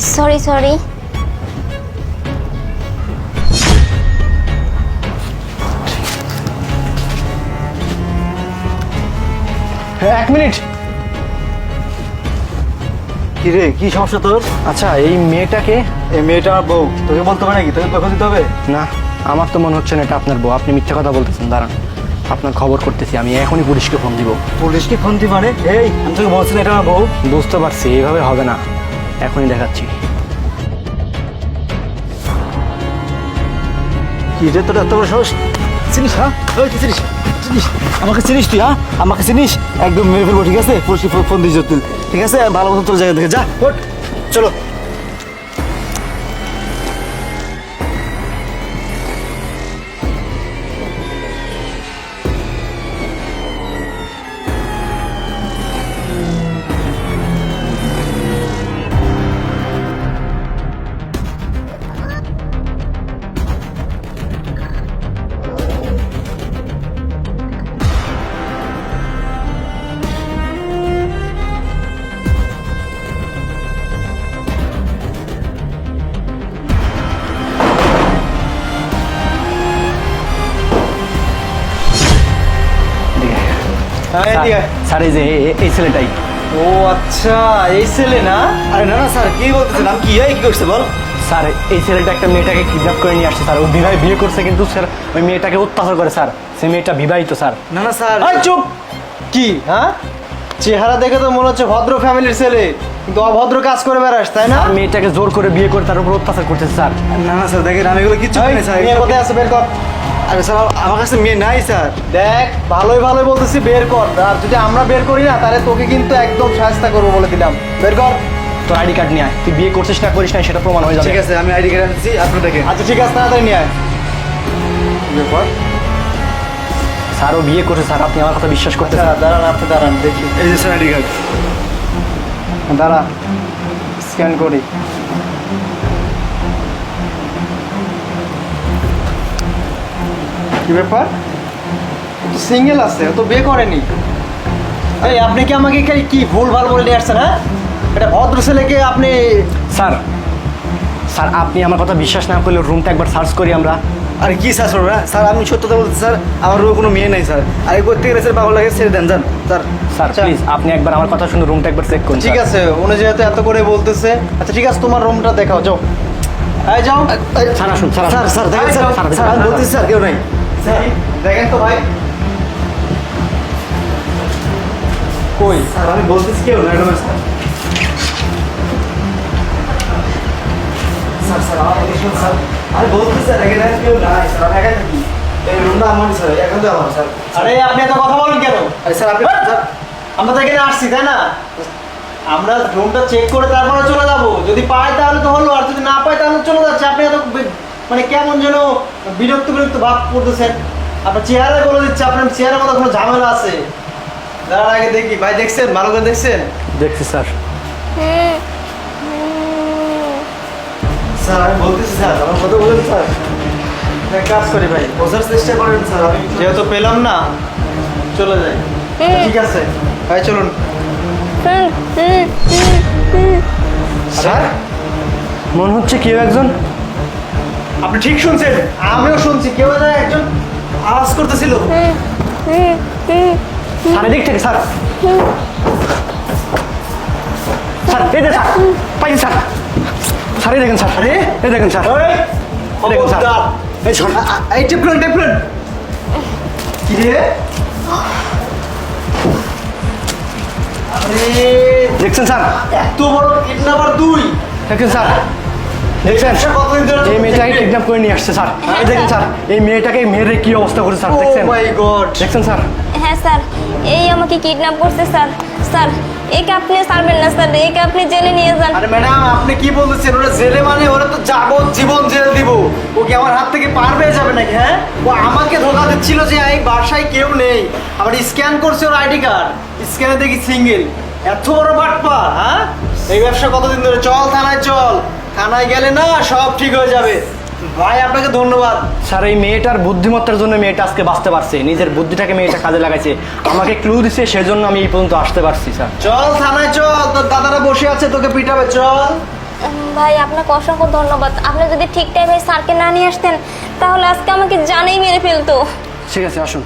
Sorry sorry. হ্যাঁ, 1 minute. কি রে, কি সমস্যা তোর? আচ্ছা, এই মেয়েটাকে? এই মেয়েটা আমার বউ, তোকে বলতে হবে নাকি? তোকে কথা দিতে হবে? না, আমার তো মনে হচ্ছে না এটা আপনার বউ। আপনি মিথ্যা কথা বলতেছেন। দাঁড়ান, আপনার খবর করতেছি। আমি এখনই পুলিশকে ফোন দিব। পুলিশকে ফোন দিই মানে? এই, আমি তোকে বলছি না এটা আমার বউ। বুঝতে পারছি, এইভাবে হবে না। এখনই দেখাচ্ছি। কি রে তোর এত বড় সাহস? চিনিস? হ্যাঁ, ওই তুই চিনিস? চিনিস আমাকে? চিনিস তুই? হ্যাঁ, আমাকে চিনিস? একদম মেরে ফেলবো, ঠিক আছে? পুলিশকে ফোন দিস তুই, ঠিক আছে? ভালো মতো তোর জায়গা থেকে যা, ওঠ, চলো। হ্যাঁ, এদিকে আয়। স্যার, এই যে এই ছেলেটাই। ও আচ্ছা, এই ছেলে না? আরে না না স্যার, কি বলতেছেন? আমি কি কি করছে বল? স্যার, এই ছেলেটা একটা মেয়েটাকে কিডন্যাপ করে নিয়ে আসছে স্যার। ও বিয়ে করছে, কিন্তু স্যার ওই মেয়েটাকে অত্যাচার করে স্যার। সে মেয়েটা বিবাহিত স্যার। না না স্যার। এই চুপ! কি হ্যাঁ, চেহারা দেখে তো মনে হচ্ছে ভদ্র ফ্যামিলির ছেলে, কিন্তু অভদ্র কাজ করে বেড়াস, তাই না? আর মেয়েটাকে জোর করে বিয়ে করে তার উপর অত্যাচার করতেছে স্যার। না না স্যার, দেখেন আমি এগুলো কিচ্ছু এই, করি না স্যার। মেয়ে কোথায় আছে, বের কর। আরে স্যার, আমার কাছে মেয়ে নাই স্যার। দেখ, ভালোই ভালোই বলতেছি, বের কর। আর যদি আমরা বের করি না, তাহলে তোকে কিন্তু একদম শায়েস্তা করবো বলে দিলাম। বের কর। তোর আইডি কার্ড নিয়ে আয়। তুই বিয়ে করছিস না করিস না সেটা প্রমাণ হয়ে যাবে। ঠিক আছে, আমি আইডি কার্ড আনছি, আপনি দেখেন। আচ্ছা ঠিক আছে, তাড়াতাড়ি নিয়ে আয়। বের কর। স্যার, ও বিয়ে করছে স্যার। আপনি আমার কথা বিশ্বাস করতে আচ্ছা দাঁড়ান, আপনি দাঁড়ান, দেখি। এই যে স্যার আইডি কার্ড। দাঁড়া, স্ক্যান করি। কি ব্যাপার? সিঙ্গেল আছে, ও তো বিয়ে করেনি। এই, আপনি কি আমাকে কি ভুল ভাল বলে নিয়ে আসছেন? হ্যাঁ, এটা ভদ্র ছেলেকে আপনি... স্যার, স্যার আপনি আমার কথা বিশ্বাস না করলে রুমটা একবার সার্চ করি আমরা। আরে কি স্যার শোনো না স্যার, আমি সত্যতা বলছি স্যার, আমার কোনো মেয়ে নাই স্যার। আর এই করতে গেলে স্যার পাগল লাগে, ছেড়ে দেন যান স্যার। স্যার আচ্ছা। প্লিজ, আপনি একবার আমার কথা শুনে রুমটা একবার চেক করুন। ঠিক স্যার। আছে, উনি যেহেতু এত করে বলতেছে, আচ্ছা ঠিক আছে, তোমার রুমটা দেখাও, যাও। এই যাও। স্যার আসুন, স্যার স্যার স্যার দেখেন আরে, স্যার, স্যার, স্যার আমি বলতেছি স্যার কেউ নাই। স্যার দেখেন তো ভাই, কই? স্যার আমি বলতেছি কেউ নাই স্যার। স্যার স্যার আমার দেখুন স্যার, আমি বলতেছি স্যার এখানে কেউ নাই স্যার, আমি একা থাকি। এই রুমটা আমার স্যার, এখন তো আমার স্যার। আরে আপনি এত কথা বলেন কেন? আরে স্যার আপনি স্যার, আমরা তো এখানে আসছি, তাই না? আমরা রুমটা চেক করে তারপরে চলে যাবো। যদি পাই তাহলে তো হলো, আর যদি না পাই তাহলে চলে যাচ্ছে। আপনি এত মানে কেমন যেন বিরক্ত বিরক্ত ভাব করতেছেন। আপনার চেহারা বলে দিচ্ছে, আপনার চেহারার মধ্যে কোনো ঝামেলা আছে। দাঁড়ান আগে দেখি। ভাই দেখছেন? ভালো করে দেখছেন? দেখছি স্যার। স্যার আমি বলতেছি স্যার, আমার কথা বলেন স্যার। এক কাজ করি ভাই, বোঝার চেষ্টা করেন স্যার। আমি যেহেতু পেলাম না, চলে যাই। ঠিক আছে ভাই, চলুন। স্যার মনে হচ্ছে কেউ একজন। আপনি ঠিক শুনছেন, আমিও শুনছি, কেউ যেন একজন আওয়াজ করতেছিল। স্যার এদিক থেকে স্যার। স্যার এই যে স্যার, পাইছি স্যার। স্যার এই দেখেন স্যার, এই দেখেন স্যার, এই দেখেন স্যার। এই শোন, এই টেপলেন টেপলেন। কি রে? আরে দেখছেন স্যার, এত বড় কিডন্যাপার তুই? দেখেন স্যার, দেখছেন কতদিন ধরে এই মেয়েটাকে কিডন্যাপ করে নিয়ে আসছে স্যার। এই দেখেন স্যার, এই মেয়েটাকে মেরে কি অবস্থা করেছে স্যার, দেখছেন? ও মাই গড। দেখছেন স্যার? হ্যাঁ স্যার, এই আমাকে কিডন্যাপ করছে স্যার। স্যার একে আপনি ছাড়বেন না স্যার, একে আপনি জেলে নিয়ে যান। আরে ম্যাডাম, আপনি কি বলতেছেন? ওরা জেলে মানে ওরা তো যাবজ্জীবন জেল দিব। ও কি আমার হাত থেকে পার পেয়ে যাবে নাকি? হ্যাঁ, ও আমাকে ধোকা দিচ্ছিল যে এই বাসায় কেউ নেই। আবার স্ক্যান করছে ওর আইডি কার্ড, স্ক্যানে দেখি সিঙ্গেল। এত বড় বাটপা! হ্যাঁ, এই ব্যবসা কতদিন ধরে? চল থানায়, চল। থানায় গেলে না সব ঠিক হয়ে যাবে। ভাই আপনাকে ধন্যবাদ। স্যার এই মেয়েটার বুদ্ধিমত্তার জন্য মেয়েটা আজকে বাঁচতে পারছে। নিজের বুদ্ধিটাকে মেয়েটা কাজে লাগাইছে, আমাকে ক্লু দিচ্ছে, সেজন্য আমি এই পর্যন্ত আসতে পারছি স্যার। চল থানায় চল, তোর দাদারা বসে আছে, তোকে পিটাবে, চল। ভাই আপনাকে অসংখ্য ধন্যবাদ। আপনি যদি ঠিক টাইমে স্যারকে না নিয়ে আসতেন তাহলে আজকে আমাকে জানেই মেরে ফেলতো। ঠিক আছে আসুন।